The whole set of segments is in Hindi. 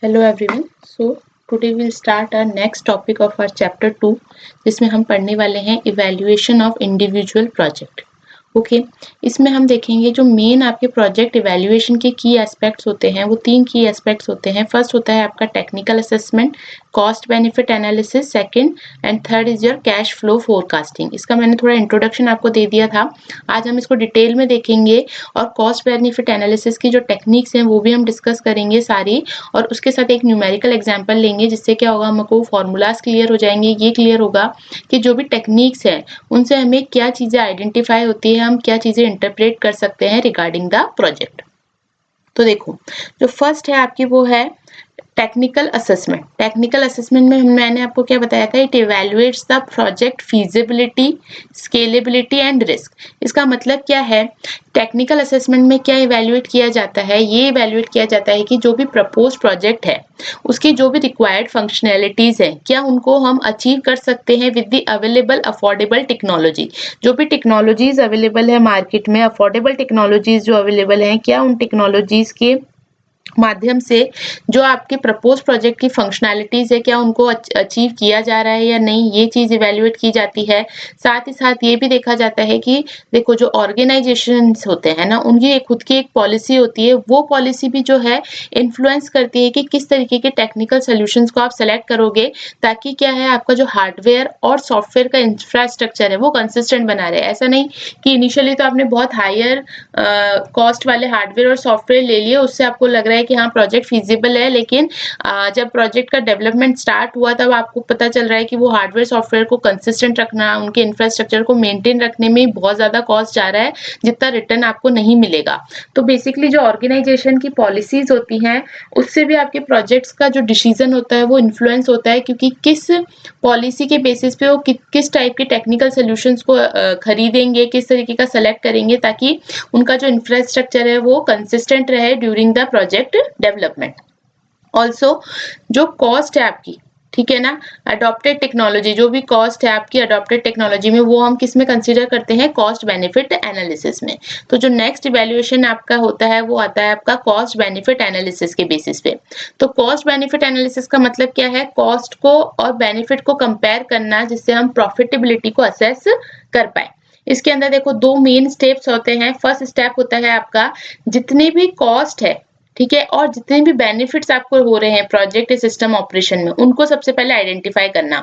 Hello everyone. So today we'll start our next topic of our chapter 2 जिसमें हम पढ़ने वाले हैं evaluation of individual project. Okay, इसमें हम देखेंगे जो मेन आपके प्रोजेक्ट इवैल्यूएशन के की एस्पेक्ट्स होते हैं वो 3 की एस्पेक्ट्स होते हैं। फर्स्ट होता है आपका technical assessment, cost benefit analysis, second and third is your cash flow forecasting. इसका मैंने थोड़ा इंट्रोडक्शन आपको दे दिया था, आज हम इसको डिटेल में देखेंगे और कॉस्ट बेनिफिट एनालिसिस की जो टेक्निक्स हैं वो भी हम डिस्कस करेंगे सारी, और उसके साथ एक न्यूमेरिकल एग्जाम्पल लेंगे जिससे क्या होगा, हमको फॉर्मूलाज क्लियर हो जाएंगे। ये क्लियर होगा कि जो भी टेक्निक्स हैं उनसे हमें क्या चीज़ें आइडेंटिफाई होती है, हम क्या चीज़ें इंटरप्रेट कर सकते हैं रिगार्डिंग द प्रोजेक्ट। तो देखो, जो फर्स्ट है आपकी वो है टेक्निकल असेसमेंट। टेक्निकल असेसमेंट में मैंने आपको क्या बताया था, it evaluates the project feasibility, scalability and risk. इसका मतलब क्या है, टेक्निकल असेसमेंट में क्या इवैल्यूएट किया जाता है, ये इवैल्यूएट किया जाता है कि जो भी प्रपोज प्रोजेक्ट है उसकी जो भी रिक्वायर्ड फंक्शनैलिटीज हैं क्या उनको हम अचीव कर सकते हैं with the available affordable technology. जो भी टेक्नोलॉजीज अवेलेबल है मार्केट में, अफोर्डेबल टेक्नोलॉजीज जो अवेलेबल हैं, क्या उन टेक्नोलॉजीज के माध्यम से जो आपके प्रपोज प्रोजेक्ट की फंक्शनैलिटीज है क्या उनको अचीव किया जा रहा है या नहीं, ये चीज इवैल्यूएट की जाती है। साथ ही साथ ये भी देखा जाता है कि देखो जो ऑर्गेनाइजेशंस होते हैं ना, उनकी एक खुद की एक पॉलिसी होती है, वो पॉलिसी भी जो है इन्फ्लुएंस करती है कि किस तरीके के टेक्निकल सोल्यूशंस को आप सेलेक्ट करोगे, ताकि क्या है आपका जो हार्डवेयर और सॉफ्टवेयर का इंफ्रास्ट्रक्चर है वो कंसिस्टेंट बना रहे। ऐसा नहीं कि इनिशियली तो आपने बहुत हायर कॉस्ट वाले हार्डवेयर और सॉफ्टवेयर ले लिए, उससे आपको लग रहा है कि हाँ प्रोजेक्ट फिजिबल है, लेकिन जब प्रोजेक्ट का डेवलपमेंट स्टार्ट हुआ तब आपको पता चल रहा है कि वो हार्डवेयर सॉफ्टवेयर को कंसिस्टेंट रखना, उनके इंफ्रास्ट्रक्चर को मेंटेन रखने में बहुत ज्यादा कॉस्ट जा रहा है, जितना रिटर्न आपको नहीं मिलेगा। तो बेसिकली जो ऑर्गेनाइजेशन की पॉलिसीज होती हैं उससे भी आपके प्रोजेक्ट्स का जो डिसीजन होता है वो इन्फ्लुएंस होता है, क्योंकि किस पॉलिसी के बेसिस पे वो किस टाइप के टेक्निकल सोल्यूशंस को खरीदेंगे, किस तरीके का सेलेक्ट करेंगे, ताकि उनका जो इंफ्रास्ट्रक्चर है वो कंसिस्टेंट रहे during the project development. Also जो कॉस्ट है आपकी, ठीक है ना, अडॉप्टेड टेक्नोलॉजी, जो भी कॉस्ट है आपकी अडॉप्टेड टेक्नोलॉजी में, वो हम किस में कंसीडर करते हैं, कॉस्ट बेनिफिट एनालिसिस में। तो जो नेक्स्ट इवैल्यूएशन आपका होता है वो आता है आपका कॉस्ट बेनिफिट एनालिसिस के बेसिस पे। तो कॉस्ट बेनिफिट एनालिसिस का मतलब क्या है, कॉस्ट को और बेनिफिट को कंपेयर करना जिससे हम प्रॉफिटेबिलिटी को असेस कर पाए। इसके अंदर देखो दो मेन स्टेप्स होते हैं। फर्स्ट स्टेप होता है आपका जितने भी कॉस्ट है, ठीक है, और जितने भी बेनिफिट्स आपको हो रहे हैं प्रोजेक्ट सिस्टम ऑपरेशन में, उनको सबसे पहले आइडेंटिफाई करना।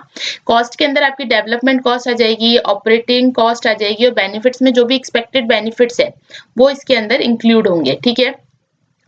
कॉस्ट के अंदर आपकी डेवलपमेंट कॉस्ट आ जाएगी, ऑपरेटिंग कॉस्ट आ जाएगी, और बेनिफिट्स में जो भी एक्सपेक्टेड बेनिफिट्स है वो इसके अंदर इंक्लूड होंगे, ठीक है।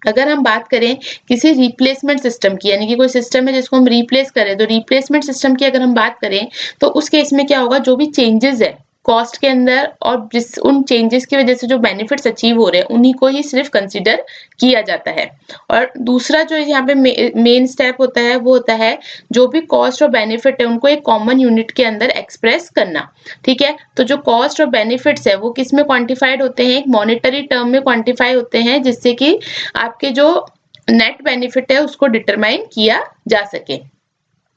अगर हम बात करें किसी रिप्लेसमेंट सिस्टम की, यानी कि कोई सिस्टम है जिसको हम रिप्लेस करें, तो रिप्लेसमेंट सिस्टम की अगर हम बात करें तो उस केस में क्या होगा, जो भी चेंजेस है कॉस्ट के अंदर और जिस उन चेंजेस की वजह से जो बेनिफिट्स अचीव हो रहे हैं उन्हीं को ही सिर्फ कंसीडर किया जाता है। और दूसरा जो यहाँ पे मेन स्टेप होता है वो होता है जो भी कॉस्ट और बेनिफिट है उनको एक कॉमन यूनिट के अंदर एक्सप्रेस करना, ठीक है। तो जो कॉस्ट और बेनिफिट्स है वो किस में क्वांटिफाइड होते हैं, एक मॉनेटरी टर्म में क्वांटिफाई होते हैं, जिससे कि आपके जो नेट बेनिफिट है उसको डिटरमाइन किया जा सके।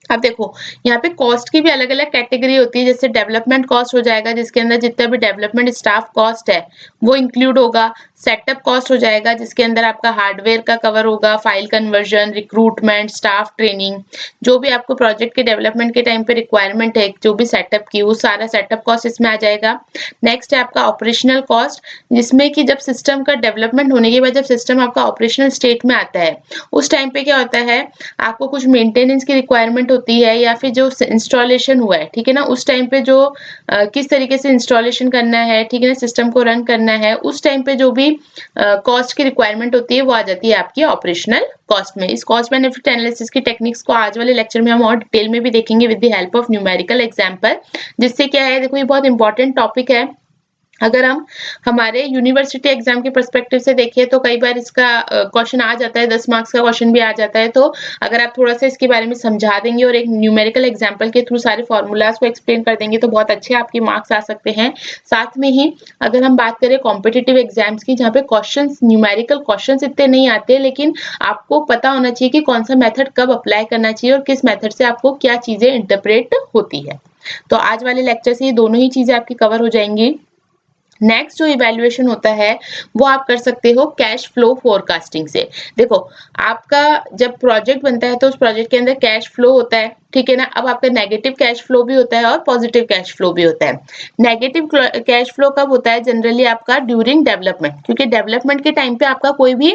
अब देखो यहाँ पे कॉस्ट की भी अलग अलग कैटेगरी होती है, जैसे डेवलपमेंट कॉस्ट हो जाएगा जिसके अंदर जितना भी डेवलपमेंट स्टाफ कॉस्ट है वो इंक्लूड होगा। सेटअप कॉस्ट हो जाएगा जिसके अंदर आपका हार्डवेयर का कवर होगा, file conversion, recruitment, staff training, जो भी आपको प्रोजेक्ट के डेवलपमेंट के टाइम पे रिक्वायरमेंट है जो भी सेटअप की, वो सारा सेटअप कॉस्ट इसमें आ जाएगा। नेक्स्ट है आपका ऑपरेशनल कॉस्ट, जिसमें कि जब सिस्टम का डेवलपमेंट होने के बाद जब सिस्टम आपका ऑपरेशनल स्टेट में आता है उस टाइम पे क्या होता है, आपको कुछ मेंटेनेंस की रिक्वायरमेंट होती है, या फिर जो इंस्टॉलेशन हुआ है, ठीक है ना, उस टाइम पे जो किस तरीके से इंस्टॉलेशन करना है, ठीक है ना, सिस्टम को रन करना है, उस टाइम पे जो भी कॉस्ट की रिक्वायरमेंट होती है वो आ जाती है आपकी ऑपरेशनल कॉस्ट में। इस कॉस्ट बेनिफिट एनालिसिस की टेक्निक्स को आज वाले लेक्चर में हम और डिटेल में भी देखेंगे with the help of numerical example, जिससे क्या है, देखो ये बहुत इंपॉर्टेंट टॉपिक है। अगर हम हमारे यूनिवर्सिटी एग्जाम के पर्सपेक्टिव से देखें तो कई बार इसका क्वेश्चन आ जाता है, 10 मार्क्स का क्वेश्चन भी आ जाता है। तो अगर आप थोड़ा सा इसके बारे में समझा देंगे और एक न्यूमेरिकल एग्जांपल के थ्रू सारे फॉर्मूलाज को एक्सप्लेन कर देंगे तो बहुत अच्छे आपके मार्क्स आ सकते हैं। साथ में ही अगर हम बात करें कॉम्पिटिटिव एग्जाम्स की, जहाँ पे क्वेश्चन न्यूमेरिकल क्वेश्चन इतने नहीं आते, लेकिन आपको पता होना चाहिए कि कौन सा मेथड कब अप्लाई करना चाहिए और किस मेथड से आपको क्या चीजें इंटरप्रेट होती है। तो आज वाले लेक्चर से ये दोनों ही चीजें आपकी कवर हो जाएंगी। नेक्स्ट जो इवैल्यूएशन होता है वो आप कर सकते हो कैश फ्लो फोरकास्टिंग से। देखो, आपका जब प्रोजेक्ट बनता है तो उस प्रोजेक्ट के अंदर कैश फ्लो होता है, ठीक है ना। अब आपका नेगेटिव कैश फ्लो भी होता है और पॉजिटिव कैश फ्लो भी होता है। नेगेटिव कैश फ्लो कब होता है? जनरली आपका ड्यूरिंग डेवलपमेंट, क्योंकि डेवलपमेंट के टाइम पे आपका कोई भी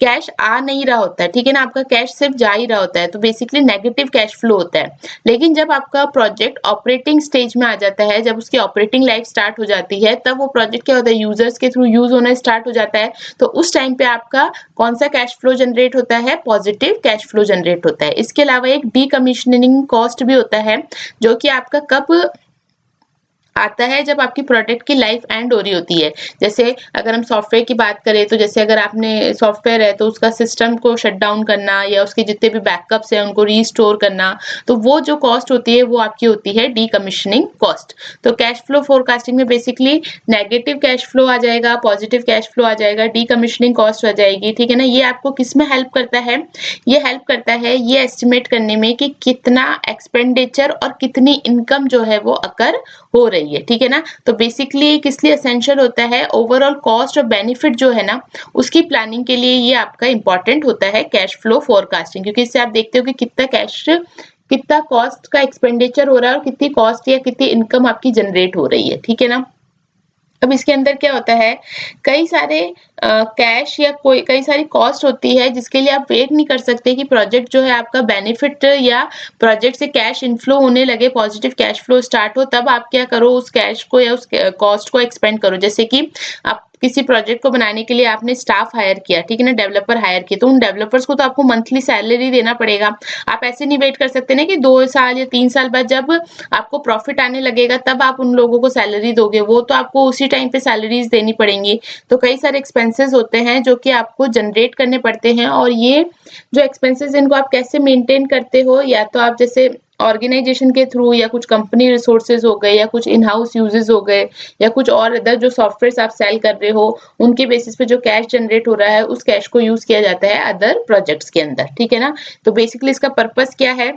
कैश आ नहीं रहा होता है, ठीक है ना, आपका कैश सिर्फ जा ही रहा होता है, तो बेसिकली नेगेटिव कैश फ्लो होता है। लेकिन जब आपका प्रोजेक्ट ऑपरेटिंग स्टेज में आ जाता है, जब उसकी ऑपरेटिंग लाइफ स्टार्ट हो जाती है, तब वो प्रोजेक्ट क्या होता है, यूजर्स के थ्रू यूज होना स्टार्ट हो जाता है, तो उस टाइम पे आपका कौन सा कैश फ्लो जनरेट होता है? पॉजिटिव कैश फ्लो जनरेट होता है। इसके अलावा एक डीकमीशनिंग कॉस्ट भी होता है, जो कि आपका कब आता है? जब आपकी प्रोडक्ट की लाइफ एंड हो रही होती है। जैसे अगर हम सॉफ्टवेयर की बात करें, तो जैसे अगर आपने सॉफ्टवेयर है तो उसका सिस्टम को शट डाउन करना या उसके जितने भी बैकअप्स हैं उनको रीस्टोर करना, तो वो जो कॉस्ट होती है वो आपकी होती है डीकमीशनिंग कॉस्ट। तो कैश फ्लो फोरकास्टिंग में बेसिकली नेगेटिव कैश फ्लो आ जाएगा, पॉजिटिव कैश फ्लो आ जाएगा, डीकमीशनिंग कॉस्ट आ जाएगी, ठीक है ना। ये आपको किस में हेल्प करता है? ये हेल्प करता है ये एस्टिमेट करने में कि कितना एक्सपेंडिचर और कितनी इनकम जो है वो अकर हो रही है, ठीक है ना। तो बेसिकली किस लिए एसेंशियल होता है? ओवरऑल कॉस्ट और बेनिफिट जो है ना, उसकी प्लानिंग के लिए ये आपका इंपॉर्टेंट होता है कैश फ्लो फोरकास्टिंग, क्योंकि इससे आप देखते हो कि कितना कॉस्ट का एक्सपेंडिचर हो रहा है और कितनी कॉस्ट या कितनी इनकम आपकी जनरेट हो रही है, ठीक है ना। अब इसके अंदर क्या होता है, कई सारे कैश या कोई कई सारी कॉस्ट होती है जिसके लिए आप वेट नहीं कर सकते कि प्रोजेक्ट जो है आपका बेनिफिट या प्रोजेक्ट से कैश इनफ्लो होने लगे, पॉजिटिव कैश फ्लो स्टार्ट हो, तब आप क्या करो, उस कैश को या उस कॉस्ट को एक्सपेंड करो। जैसे कि आप किसी प्रोजेक्ट को बनाने के लिए आपने स्टाफ हायर किया, ठीक है ना, डेवलपर हायर किए, तो उन डेवलपर्स को तो आपको मंथली सैलरी देना पड़ेगा। आप ऐसे नहीं वेट कर सकते ना कि 2 साल या 3 साल बाद जब आपको प्रॉफिट आने लगेगा तब आप उन लोगों को सैलरी दोगे, वो तो आपको उसी टाइम पे सैलरीज देनी पड़ेंगी। तो कई सारे एक्सपेंसेस होते हैं जो कि आपको जनरेट करने पड़ते हैं, और ये जो एक्सपेंसेस इनको आप कैसे मेंटेन करते हो, या तो आप जैसे ऑर्गेनाइजेशन के थ्रू या कुछ कंपनी रिसोर्सेज हो गए या कुछ इन हाउस यूजेस हो गए या कुछ और अदर जो सॉफ्टवेयर आप सेल कर रहे हो, उनके बेसिस पे जो कैश जनरेट हो रहा है उस कैश को यूज किया जाता है अदर प्रोजेक्ट्स के अंदर, ठीक है ना। तो बेसिकली इसका पर्पस क्या है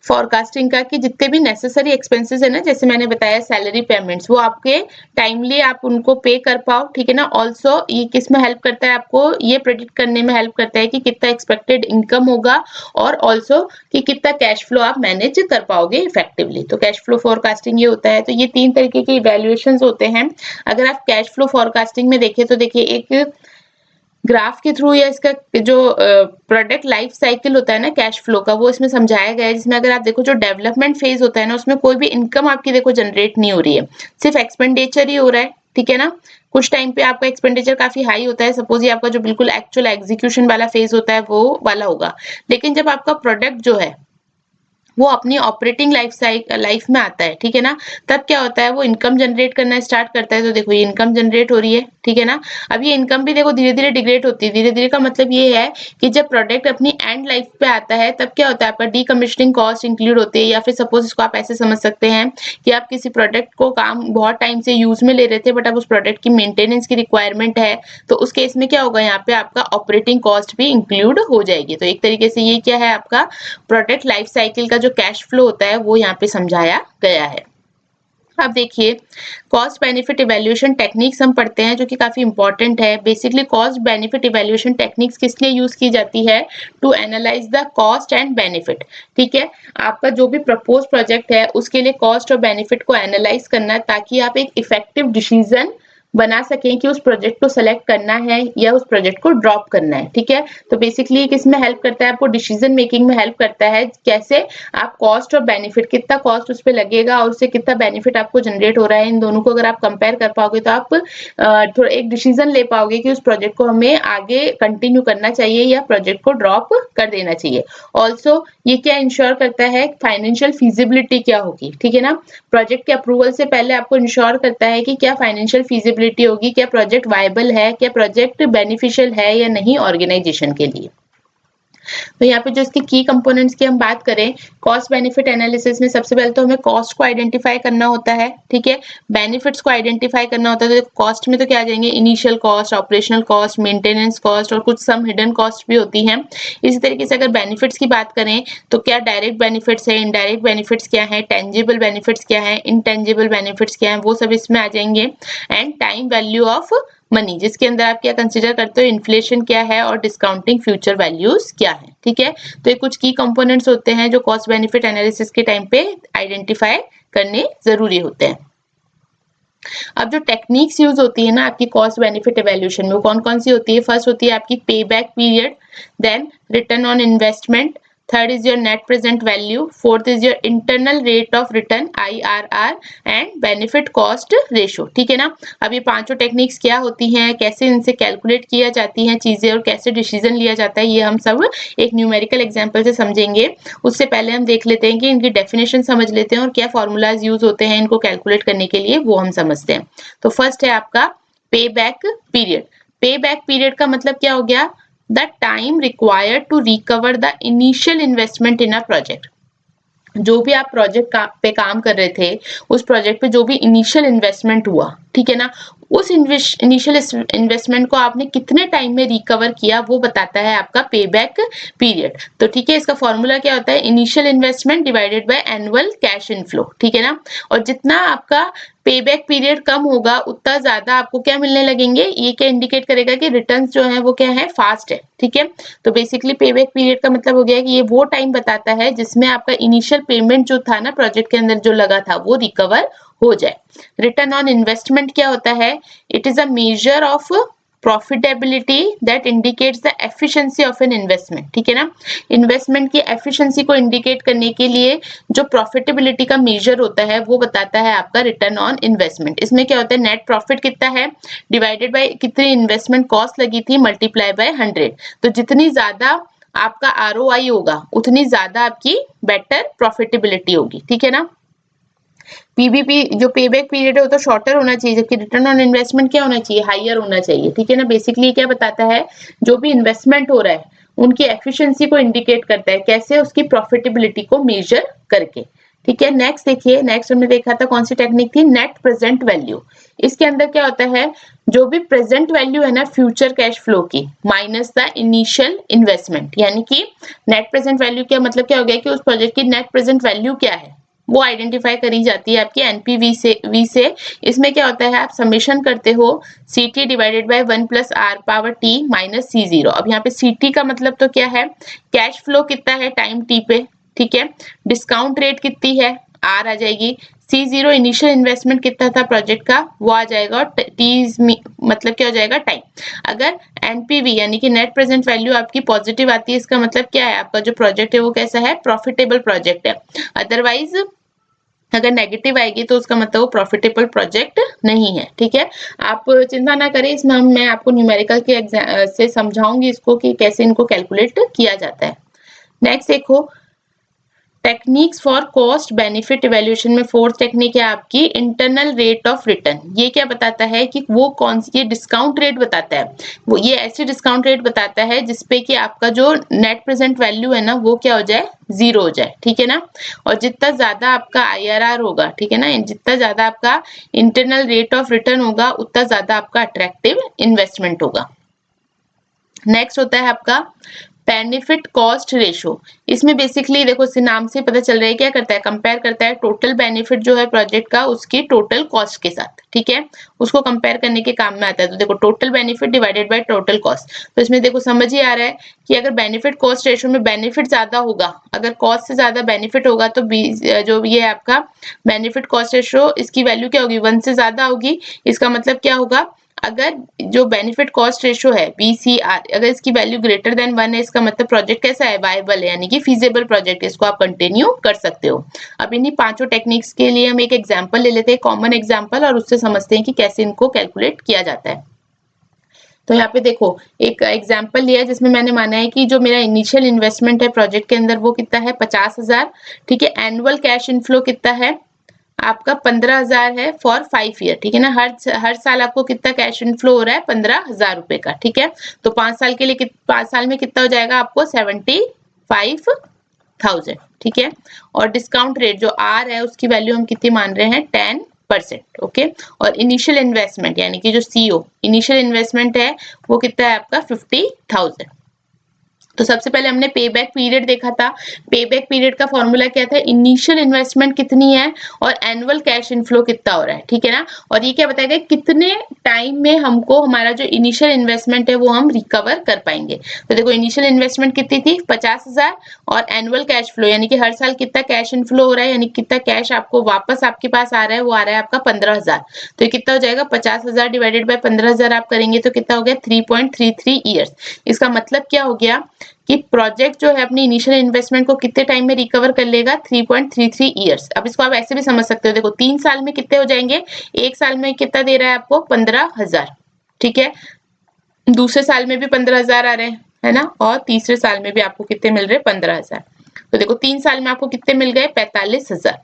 फोरकास्टिंग का, कि जितने भी नेसेसरी एक्सपेंसेस है ना, जैसे मैंने बताया सैलरी पेमेंट्स, वो आपके टाइमली आप उनको पे कर पाओ, ठीक है ना। ऑल्सो ये किस में हेल्प करता है? आपको ये प्रेडिक्ट करने में हेल्प करता है कि कितना एक्सपेक्टेड इनकम होगा, और ऑल्सो कि कितना कैश फ्लो आप मैनेज कर पाओगे इफेक्टिवली। तो कैश फ्लो फोरकास्टिंग ये होता है। तो ये 3 तरीके के इवैल्यूएशंस होते हैं। अगर आप कैश फ्लो फोरकास्टिंग में देखें तो देखिए, एक ग्राफ के थ्रू या इसका जो प्रोडक्ट लाइफ साइकिल होता है ना कैश फ्लो का, वो इसमें समझाया गया है, जिसमें अगर आप देखो जो डेवलपमेंट फेज होता है ना, उसमें कोई भी इनकम आपकी देखो जनरेट नहीं हो रही है, सिर्फ एक्सपेंडिचर ही हो रहा है, ठीक है ना। कुछ टाइम पे आपका एक्सपेंडिचर काफी हाई होता है, सपोज ये आपका जो बिल्कुल एक्चुअल एग्जीक्यूशन वाला फेज होता है वो वाला होगा। लेकिन जब आपका प्रोडक्ट जो है वो अपनी ऑपरेटिंग लाइफ में आता है, ठीक है ना, तब क्या होता है, वो इनकम जनरेट करना स्टार्ट करता है। तो देखो ये इनकम जनरेट हो रही है, ठीक है ना। अब ये इनकम भी देखो धीरे धीरे डिग्रेड होती है। धीरे धीरे का मतलब ये है कि जब प्रोडक्ट अपनी एंड लाइफ पे आता है तब क्या होता है, आपका डीकमीशनिंग कॉस्ट इंक्लूड होती है। या फिर सपोज इसको आप ऐसे समझ सकते हैं कि आप किसी प्रोडक्ट को काम बहुत टाइम से यूज में ले रहे थे, बट अब उस प्रोडक्ट की मेंटेनेंस की रिक्वायरमेंट है, तो उस केस में क्या होगा, यहाँ पे आपका ऑपरेटिंग कॉस्ट भी इंक्लूड हो जाएगी। तो एक तरीके से ये क्या है, आपका प्रोडक्ट लाइफ साइकिल का जो कैश फ्लो होता है वो यहाँ पे समझाया गया है। अब देखिए, कॉस्ट बेनिफिट इवैल्यूएशन टेक्निक्स हम पढ़ते हैं, जो कि काफी इंपॉर्टेंट है। Basically cost benefit evaluation techniques किस लिए यूज की जाती है? To analyse the cost and benefit, ठीक है। आपका जो भी प्रपोज प्रोजेक्ट है उसके लिए कॉस्ट और बेनिफिट को एनालाइज करना है, ताकि आप एक इफेक्टिव डिसीजन बना सकें कि उस प्रोजेक्ट को सेलेक्ट करना है या उस प्रोजेक्ट को ड्रॉप करना है, ठीक है। तो बेसिकली किस में हेल्प करता है? आपको डिसीजन मेकिंग में हेल्प करता है। कैसे? आप कॉस्ट और बेनिफिट, कितना कॉस्ट उस पर लगेगा और उससे कितना बेनिफिट आपको जनरेट हो रहा है, इन दोनों को अगर आप कंपेयर कर पाओगे तो आप थोड़ा एक डिसीजन ले पाओगे कि उस प्रोजेक्ट को हमें आगे कंटिन्यू करना चाहिए या प्रोजेक्ट को ड्रॉप कर देना चाहिए। ऑल्सो ये क्या इंश्योर करता है? फाइनेंशियल फीजिबिलिटी क्या होगी, ठीक है ना। प्रोजेक्ट के अप्रूवल से पहले आपको इंश्योर करता है कि क्या फाइनेंशियल फीजिबिलिटी होगी, क्या प्रोजेक्ट वायबल है, क्या प्रोजेक्ट बेनिफिशियल है या नहीं ऑर्गेनाइजेशन के लिए। तो यहाँ पे जो इसके की कंपोनेंट्स की हम बात करें, कॉस्ट बेनिफिट एनालिसिस में सबसे पहले तो हमें कॉस्ट को आइडेंटिफाई करना होता है, ठीक है, बेनिफिट्स को आइडेंटिफाई करना होता है। तो कॉस्ट में तो क्या आ जाएंगे, initial cost, operational cost, maintenance cost और कुछ सम हिडन कॉस्ट भी होती हैं। इसी तरीके से अगर बेनिफिट्स की बात करें तो क्या डायरेक्ट बेनिफिट्स है, इनडायरेक्ट बेनिफिट्स क्या है, टेंजिबल बेनिफिट्स क्या है, इनटेंजिबल बेनिफिट्स क्या है, वो सब इसमें आ जाएंगे। And time value of money, जिसके अंदर आप क्या कंसीडर करते हो, इन्फ्लेशन क्या है और डिस्काउंटिंग फ्यूचर वैल्यूज क्या है, ठीक है। तो ये कुछ की कंपोनेंट्स होते हैं जो कॉस्ट बेनिफिट एनालिसिस के टाइम पे आइडेंटिफाई करने जरूरी होते हैं। अब जो टेक्निक्स यूज होती है ना आपकी कॉस्ट बेनिफिट इवैल्यूएशन में, वो कौन कौन सी होती है, फर्स्ट होती है आपकी pay back period, then return on investment, third is your net present value, fourth is your internal rate of return IRR and benefit cost ratio, ठीक है ना। अब ये पांचों टेक्निक्स क्या होती हैं, कैसे इनसे कैलकुलेट किया जाती हैं चीजें और कैसे डिसीजन लिया जाता है, ये हम सब एक न्यूमेरिकल एग्जांपल से समझेंगे। उससे पहले हम देख लेते हैं कि इनकी डेफिनेशन समझ लेते हैं और क्या फॉर्मूलाज यूज होते हैं इनको कैलकुलेट करने के लिए, वो हम समझते हैं। तो फर्स्ट है आपका पे बैक पीरियड। पे बैक पीरियड का मतलब क्या हो गया, the time required to recover the initial investment in a project। जो भी आप प्रोजेक्ट पे काम कर रहे थे, उस प्रोजेक्ट पे जो भी इनिशियल इन्वेस्टमेंट हुआ, ठीक है ना, उस इनिशियल इन्वेस्टमेंट को आपने कितने टाइम में रिकवर किया, वो बताता है आपका पे बैक पीरियड। तो ठीक है, इसका फॉर्मूला क्या होता है, initial investment divided by annual cash inflow, ठीक है ना। और जितना आपका पे बैक पीरियड कम होगा उतना ज्यादा आपको क्या मिलने लगेंगे, ये क्या इंडिकेट करेगा कि रिटर्न्स जो है वो क्या है, फास्ट है, ठीक है। तो बेसिकली पे बैक पीरियड का मतलब हो गया कि ये वो टाइम बताता है जिसमें आपका इनिशियल पेमेंट जो था ना प्रोजेक्ट के अंदर जो लगा था वो रिकवर हो जाए। रिटर्न ऑन इन्वेस्टमेंट क्या होता है, it is a measure of profitability that indicates the efficiency of an investment, ठीक है ना। इन्वेस्टमेंट की एफिशिएंसी को इंडिकेट करने के लिए जो प्रॉफिटेबिलिटी का मेजर होता है वो बताता है आपका रिटर्न ऑन इन्वेस्टमेंट। इसमें क्या होता है, नेट प्रॉफिट कितना है डिवाइडेड बाय कितनी इन्वेस्टमेंट कॉस्ट लगी थी मल्टीप्लाई बाय 100। तो जितनी ज्यादा आपका ROI होगा उतनी ज्यादा आपकी बेटर प्रॉफिटेबिलिटी होगी, ठीक है ना। PBP जो पे बैक पीरियड है वो तो शॉर्टर होना चाहिए, जबकि रिटर्न ऑन इन्वेस्टमेंट क्या होना चाहिए, हाइयर होना चाहिए, ठीक है ना। बेसिकली क्या बताता है, जो भी इन्वेस्टमेंट हो रहा है उनकी एफिशिएंसी को इंडिकेट करता है, कैसे, उसकी प्रॉफिटेबिलिटी को मेजर करके, ठीक है। नेक्स्ट देखिए, नेक्स्ट हमने देखा था कौन सी टेक्निक थी, नेट प्रेजेंट वैल्यू। इसके अंदर क्या होता है, जो भी प्रेजेंट वैल्यू है ना फ्यूचर कैश फ्लो की माइनस द इनिशियल इन्वेस्टमेंट, यानी कि नेट प्रेजेंट वैल्यू क्या मतलब क्या हो गया कि उस प्रोजेक्ट की नेट प्रेजेंट वैल्यू क्या है वो आइडेंटिफाई करी जाती है आपकी NPV से। इसमें क्या होता है, आप समेशन करते हो CT divided by 1 plus R power T minus C0। अब यहाँ पे CT का मतलब तो क्या है, कैश फ्लो कितना है टाइम T पे, ठीक है, डिस्काउंट रेट कितनी है R आ जाएगी, C0 इनिशियल इन्वेस्टमेंट कितना था प्रोजेक्ट का वो आ जाएगा, और T मतलब क्या हो जाएगा, टाइम। अगर NPV यानी कि नेट प्रेजेंट वैल्यू आपकी पॉजिटिव आती है, इसका मतलब क्या है, आपका जो प्रोजेक्ट है वो कैसा है, प्रॉफिटेबल प्रोजेक्ट है। अदरवाइज अगर नेगेटिव आएगी तो उसका मतलब वो प्रॉफिटेबल प्रोजेक्ट नहीं है, ठीक है। आप चिंता ना करें, इसमें मैं आपको न्यूमेरिकल के से समझाऊंगी इसको कि कैसे इनको कैलकुलेट किया जाता है। नेक्स्ट देखो, techniques for cost benefit evaluation में फोर्थ टेक्निक है आपकी इंटरनल रेट ऑफ रिटर्न। ये क्या बताता है कि वो कौन सी, ये डिस्काउंट रेट बताता है, वो ये ऐसी डिस्काउंट रेट बताता है जिसपे कि आपका जो नेट प्रेजेंट वैल्यू है ना वो क्या हो जाए, 0 हो जाए, ठीक है ना। और जितना ज्यादा आपका IRR होगा, ठीक है ना, जितना ज्यादा आपका इंटरनल रेट ऑफ रिटर्न होगा उतना ज्यादा आपका अट्रैक्टिव इन्वेस्टमेंट होगा। नेक्स्ट होता है आपका बेनिफिट कॉस्ट रेशो। इसमें बेसिकली देखो इस नाम से पता चल रहा है क्या करता है, कंपेयर करता है टोटल बेनिफिट जो है प्रोजेक्ट का उसकी टोटल कॉस्ट के साथ, ठीक है, उसको कंपेयर करने के काम में आता है। तो देखो total benefit divided by total cost, तो इसमें देखो समझ ही आ रहा है कि अगर बेनिफिट कॉस्ट रेशो में बेनिफिट ज्यादा होगा, अगर कॉस्ट से ज्यादा बेनिफिट होगा तो जो ये आपका बेनिफिट कॉस्ट रेशो इसकी वैल्यू क्या होगी, 1 से ज्यादा होगी। इसका मतलब क्या होगा, अगर जो बेनिफिट कॉस्ट रेशो है BCR अगर इसकी वैल्यू ग्रेटर देन 1 है, इसका मतलब प्रोजेक्ट कैसा है, वायबल है, यानी कि फीजिबल प्रोजेक्ट, इसको आप कंटिन्यू कर सकते हो। अब इन्हीं पांचों टेक्निक्स के लिए हम एक एग्जांपल ले लेते हैं, कॉमन एग्जांपल, और उससे समझते हैं कि कैसे इनको कैलकुलेट किया जाता है। तो यहाँ पे देखो एक एग्जांपल लिया है जिसमें मैंने माना है कि जो मेरा इनिशियल इन्वेस्टमेंट है प्रोजेक्ट के अंदर वो कितना है, 50,000, ठीक है। एनुअल कैश इनफ्लो कितना है, आपका 15,000 है फॉर 5 ईयर, ठीक है ना। हर साल आपको कितना कैश इनफ्लो हो रहा है, 15,000 रुपए का, ठीक है। तो 5 साल के लिए 5 साल में कितना हो जाएगा आपको 75,000, ठीक है। और डिस्काउंट रेट जो आर है उसकी वैल्यू हम कितनी मान रहे हैं 10%, ओके। और इनिशियल इन्वेस्टमेंट यानी कि जो सीओ इनिशियल इन्वेस्टमेंट है वो कितना है आपका 50,000। तो सबसे पहले हमने पे बैक पीरियड देखा था। पे बैक पीरियड का फॉर्मूला क्या था, इनिशियल इन्वेस्टमेंट कितनी है और एनुअल कैश इनफ्लो कितना हो रहा है, ठीक है ना। और ये क्या बताएगा कितने टाइम में हमको हमारा जो इनिशियल इन्वेस्टमेंट है वो हम रिकवर कर पाएंगे। तो देखो इनिशियल इन्वेस्टमेंट कितनी थी 50,000 और एनुअल कैश फ्लो यानी कि हर साल कितना कैश इनफ्लो हो रहा है, यानी कितना कैश आपको वापस आपके पास आ रहा है, वो आ रहा है आपका 15,000। तो ये कितना हो जाएगा 50,000 डिवाइडेड बाय 15,000 आप करेंगे तो कितना हो गया 3.33 ईयर्स। इसका मतलब क्या हो गया कि प्रोजेक्ट जो है अपनी इनिशियल इन्वेस्टमेंट को कितने टाइम में रिकवर कर लेगा 3.33 ईयर्स। अब इसको आप ऐसे भी समझ सकते हो, देखो 3 साल में कितने हो जाएंगे, एक साल में कितना दे रहा है आपको 15,000, ठीक है। दूसरे साल में भी 15,000 आ रहे हैं, है ना। और तीसरे साल में भी आपको कितने मिल रहे हैं 15,000। तो देखो 3 साल में आपको कितने मिल गए 45,000।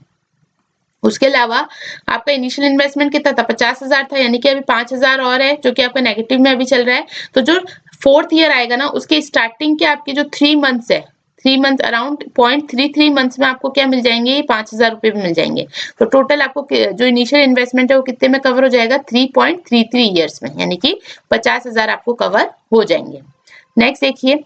उसके अलावा आपका इनिशियल इन्वेस्टमेंट कितना था 50,000 था, यानी कि अभी 5,000 और है जो कि आपका नेगेटिव में अभी चल रहा है। तो जो 4th ईयर आएगा ना उसके स्टार्टिंग के आपके जो 3 मंथ्स है, 3 मंथ अराउंड 0.33 मंथ्स में आपको क्या मिल जाएंगे 5,000 रुपए भी मिल जाएंगे। तो टोटल आपको जो इनिशियल इन्वेस्टमेंट है वो कितने में कवर हो जाएगा 3.33 ईयर्स में, यानी कि 50,000 आपको कवर हो जाएंगे। नेक्स्ट देखिए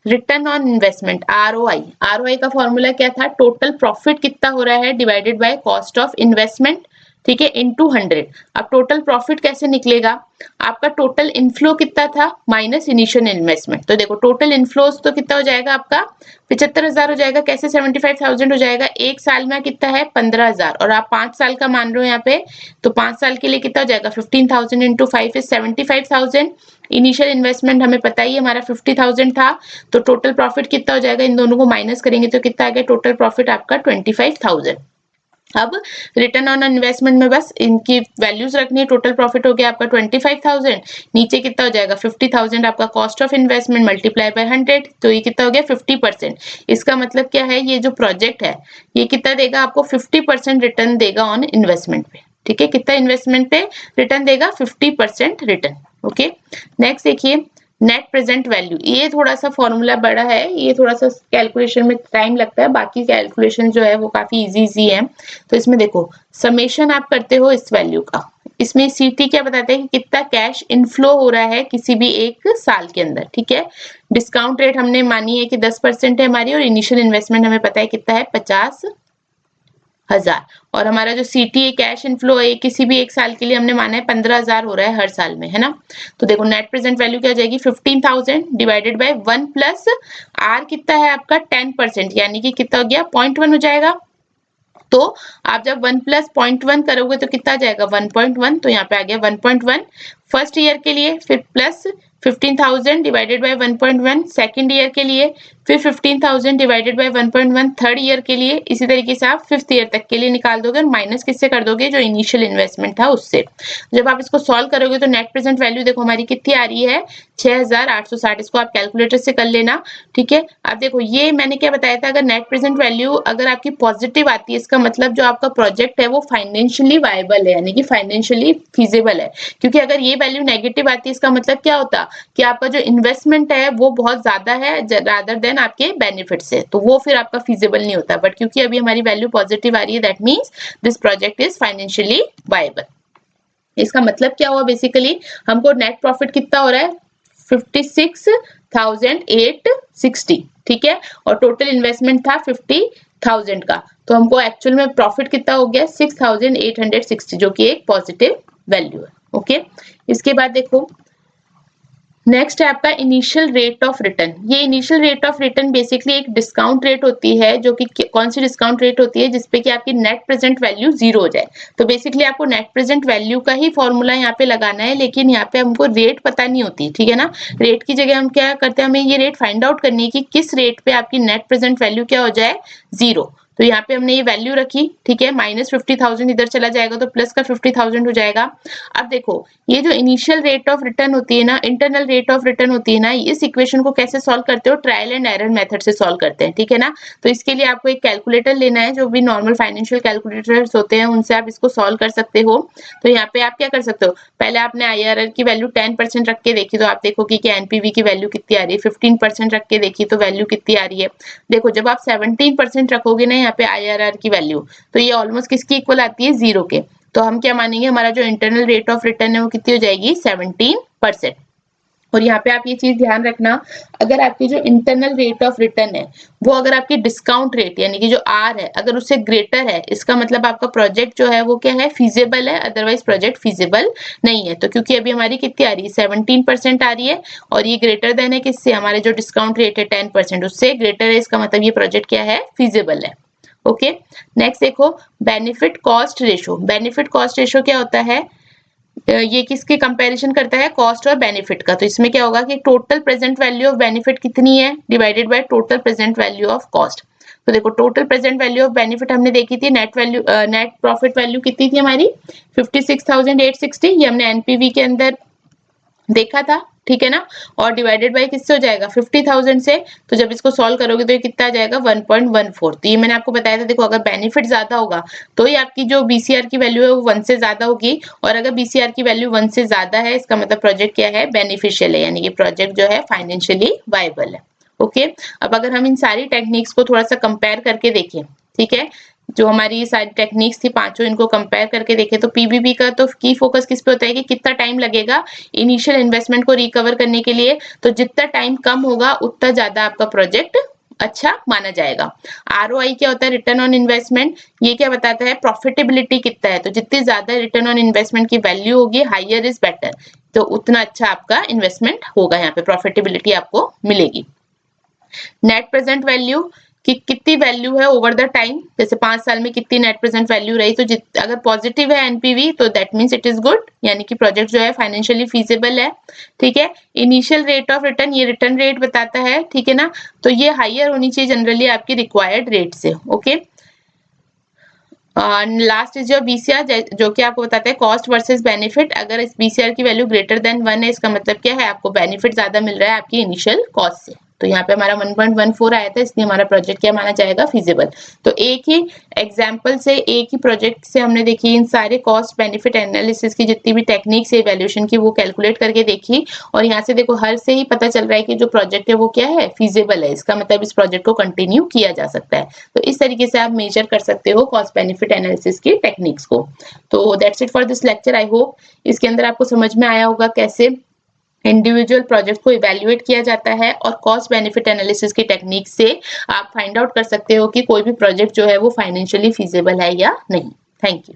return on investment ROI. ROI का फॉर्मूला क्या था, टोटल प्रॉफिट कितना हो रहा है divided by cost of investment, ठीक है, इनटू 100। अब टोटल प्रॉफिट कैसे निकलेगा, आपका टोटल इनफ्लो कितना था माइनस इनिशियल इन्वेस्टमेंट। तो देखो टोटल इनफ्लोस तो कितना हो जाएगा आपका 75,000 हो जाएगा। कैसे 75,000 हो जाएगा, एक साल में कितना है 15,000 और आप 5 साल का मान रहे हो यहाँ पे, तो 5 साल के लिए कितना हो जाएगा 15,000 इंटू 5 इज 75,000। इनिशियल इन्वेस्टमेंट हमें पता ही हमारा 50,000 था। तो टोटल प्रॉफिट कितना हो जाएगा, इन दोनों को माइनस करेंगे तो कितना आ गया टोटल प्रॉफिट आपका 25,000। अब रिटर्न ऑन इन्वेस्टमेंट में बस इनकी वैल्यूज रखनी है। टोटल प्रॉफिट हो गया आपका 25,000, नीचे कितना हो जाएगा 50,000 आपका cost of investment multiply by 100, तो ये कितना हो गया 50%। इसका मतलब क्या है, ये जो प्रोजेक्ट है ये कितना देगा आपको 50% रिटर्न देगा ऑन इन्वेस्टमेंट पे, ठीक है। कितना इन्वेस्टमेंट पे रिटर्न देगा 50% रिटर्न, ओके। नेक्स्ट देखिए नेट प्रेजेंट वैल्यू, ये थोड़ा सा फॉर्मूला बड़ा है, ये थोड़ा सा कैलकुलेशन में टाइम लगता है, बाकी कैलकुलेशन जो है वो काफी इजी है। तो इसमें देखो समेशन आप करते हो इस वैल्यू का, इसमें सीटी क्या बताते हैं कि कितना कैश इनफ्लो हो रहा है किसी भी एक साल के अंदर, ठीक है। डिस्काउंट रेट हमने मानी है कि 10% है हमारी और इनिशियल इन्वेस्टमेंट हमें पता है कितना है 50,000 और हमारा जो सीटी कैश इनफ्लो है किसी भी एक साल के लिए हमने माना है 15,000 हो रहा है हर साल में, है ना। तो देखो नेट प्रेजेंट वैल्यू क्या हो जाएगी 15,000 डिवाइडेड बाय 1 प्लस आर कितना है आपका 10%, यानी कि कितना हो गया 0.1 हो जाएगा। तो आप जब 1 प्लस 0.1 करोगे तो कितना आ जाएगा 1.1, तो यहाँ पे आ गया 1.1 फर्स्ट ईयर के लिए, फिर plus 15,000 divided by 1.1 second year के लिए, फिर 15,000 डिवाइडेड बाय 1.1 थर्ड ईयर के लिए। इसी तरीके से आप 5th ईयर तक के लिए निकाल दोगे और माइनस किससे कर दोगे, जो इनिशियल इन्वेस्टमेंट था उससे। जब आप इसको सॉल्व करोगे तो नेट प्रेजेंट वैल्यू देखो हमारी कितनी आ रही है 6,860। इसको आप कैलकुलेटर से कर लेना, ठीक है। अब देखो ये मैंने क्या बताया था, अगर नेट प्रेजेंट वैल्यू अगर आपकी पॉजिटिव आती है इसका मतलब जो आपका प्रोजेक्ट है वो फाइनेंशियली वायबल है, यानी कि फाइनेंशियली फीजिबल है। क्योंकि अगर ये वैल्यू नेगेटिव आती है इसका मतलब क्या होता कि आपका जो इन्वेस्टमेंट है वो बहुत ज्यादा है रादर देन आपके बेनिफिट से, तो वो फिर आपका फीजिबल नहीं होता। बट क्योंकि अभी हमारी वैल्यू पॉजिटिव आ रही है that means this project is financially viable. इसका मतलब क्या हुआ, बेसिकली हमको नेट प्रॉफिट कितना हो रहा है 56,860, ठीक है। और टोटल इन्वेस्टमेंट था 50,000 का, तो हमको एक्चुअल में प्रॉफिट कितना हो गया 6,860, जो कि एक पॉजिटिव वैल्यू है, ओके। इसके बाद देखो नेक्स्ट है आपका इनिशियल रेट ऑफ रिटर्न। ये initial rate of return basically एक डिस्काउंट रेट होती है, जो कि कौन सी डिस्काउंट रेट होती है जिसपे कि आपकी नेट प्रेजेंट वैल्यू 0 हो जाए। तो बेसिकली आपको नेट प्रेजेंट वैल्यू का ही फॉर्मूला यहाँ पे लगाना है, लेकिन यहाँ पे हमको रेट पता नहीं होती, ठीक है ना। रेट की जगह हम क्या करते हैं, हमें ये रेट फाइंड आउट करनी है कि किस रेट पे आपकी नेट प्रेजेंट वैल्यू क्या हो जाए 0। तो यहाँ पे हमने ये वैल्यू रखी, ठीक है, -50,000 इधर चला जाएगा तो प्लस का 50,000 हो जाएगा। अब देखो ये जो इनिशियल रेट ऑफ रिटर्न होती है ना, इंटरनल रेट ऑफ रिटर्न होती है ना, इस इक्वेशन को कैसे सॉल्व करते हो, ट्रायल एंड एरर मेथड से सॉल्व करते हैं, ठीक है ना। तो इसके लिए आपको एक कैलकुलेटर लेना है, जो भी नॉर्मल फाइनेंशियल कैलकुलेटर्स होते हैं उनसे आप इसको सॉल्व कर सकते हो। तो यहाँ पे आप क्या कर सकते हो, पहले आपने IRR की वैल्यू 10% रख के देखी तो आप देखोगे कि NPV की वैल्यू कितनी आ रही है, 15% रख के देखी तो वैल्यू कितनी आ रही है। देखो जब आप 17% रखोगे ना यहाँ पे IRR की वैल्यू, तो ये ऑलमोस्ट किसकी इक्वल आती है, 0 के। तो हम क्या मानेंगे, हमारा जो इंटरनल रेट ऑफ रिटर्न है वो कितनी हो जाएगी, 17%। और यहाँ पे आप ये चीज ध्यान रखना, अगर आपकी जो इंटरनल रेट ऑफ रिटर्न है वो अगर आपकी डिस्काउंट रेट यानी कि जो आर है अगर उससे ग्रेटर है, इसका मतलब आपका प्रोजेक्ट जो है वो क्या है, फीजिबल है, अदरवाइज प्रोजेक्ट फीजिबल नहीं है। तो क्योंकि अभी हमारी कितनी आ रही है, 17% आ रही है, और ये ग्रेटर देन है किससे, हमारे जो डिस्काउंट रेट है 10% उससे ग्रेटर है, इसका मतलब ये प्रोजेक्ट क्या है, फीजिबल है। ओके, नेक्स्ट देखो benefit cost ratio. Benefit cost ratio क्या होता है, ये किसके कंपैरिजन करता है, कॉस्ट और बेनिफिट का। तो इसमें क्या होगा कि total present value of benefit कितनी है divided by total present value of cost. तो देखो total present value of benefit हमने देखी थी, net value net profit value कितनी थी हमारी 56,860, ये हमने एनपीवी के अंदर देखा था, ठीक है ना, और डिवाइडेड बाय किससे हो जाएगा, 50,000 से। तो जब इसको सॉल्व करोगे तो ये कितना आ जाएगा, 1.14। तो ये मैंने आपको बताया था, देखो अगर बेनिफिट ज्यादा होगा तो ही आपकी जो बीसीआर की वैल्यू है वो 1 से ज्यादा होगी, और अगर बीसीआर की वैल्यू 1 से ज्यादा है इसका मतलब प्रोजेक्ट क्या है, बेनिफिशियल है, यानी कि प्रोजेक्ट जो है फाइनेंशियली वायबल है। ओके, अब अगर हम इन सारी टेक्निक्स को थोड़ा सा कंपेयर करके देखें, ठीक है, जो हमारी सारी टेक्निक्स थी पांचों, इनको कंपेयर करके देखें तो पीबीबी का तो की फोकस किस पे होता है कि कितना टाइम लगेगा इनिशियल इन्वेस्टमेंट को रिकवर करने के लिए। तो जितना टाइम कम होगा उतना ज्यादा आपका प्रोजेक्ट अच्छा माना जाएगा। आरओआई क्या होता है, रिटर्न ऑन इन्वेस्टमेंट, ये क्या बताता है, प्रॉफिटेबिलिटी कितना है। तो जितनी ज्यादा रिटर्न ऑन इन्वेस्टमेंट की वैल्यू होगी, हायर इज बेटर, तो उतना अच्छा आपका इन्वेस्टमेंट होगा, यहाँ पे प्रॉफिटेबिलिटी आपको मिलेगी। नेट प्रेजेंट वैल्यू कि कितनी वैल्यू है ओवर द टाइम, जैसे 5 साल में कितनी नेट प्रेजेंट वैल्यू रही, तो अगर पॉजिटिव है एनपीवी तो that means it is good, यानी कि प्रोजेक्ट जो है फाइनेंशियली फीजिबल है, ठीक है। इनिशियल रेट ऑफ रिटर्न, ये रिटर्न रेट बताता है, ठीक है ना, तो ये हाइयर होनी चाहिए जनरली आपकी रिक्वायर्ड रेट से। Okay, last is your BCR, जो कि आपको बताता है कॉस्ट वर्सेस बेनिफिट। अगर इस बीसीआर की वैल्यू ग्रेटर देन 1 है, इसका मतलब क्या है, आपको बेनिफिट ज्यादा मिल रहा है आपकी इनिशियल कॉस्ट से। तो यहाँ पे हमारा 1.14 आया था, इसलिए हमारा प्रोजेक्ट क्या माना जाएगा, फीजिबल। तो एक ही एग्जाम्पल से, एक ही प्रोजेक्ट से हमने देखी इन सारे कॉस्ट बेनिफिट एनालिसिस की जितनी भी टेक्निक्स है इवैल्यूएशन की, वो कैलकुलेट करके देखी, और यहाँ से देखो हर से ही पता चल रहा है कि जो प्रोजेक्ट है वो क्या है, फीजिबल है, इसका मतलब इस प्रोजेक्ट को कंटिन्यू किया जा सकता है। तो इस तरीके से आप मेजर कर सकते हो कॉस्ट बेनिफिट एनालिसिस की टेक्निक्स को। तो that's it for this lecture. I hope इसके अंदर आपको समझ में आया होगा कैसे इंडिविजुअल प्रोजेक्ट को इवैल्यूएट किया जाता है, और कॉस्ट बेनिफिट एनालिसिस की टेक्निक से आप फाइंड आउट कर सकते हो कि कोई भी प्रोजेक्ट जो है वो फाइनेंशियली फीजिबल है या नहीं। Thank you.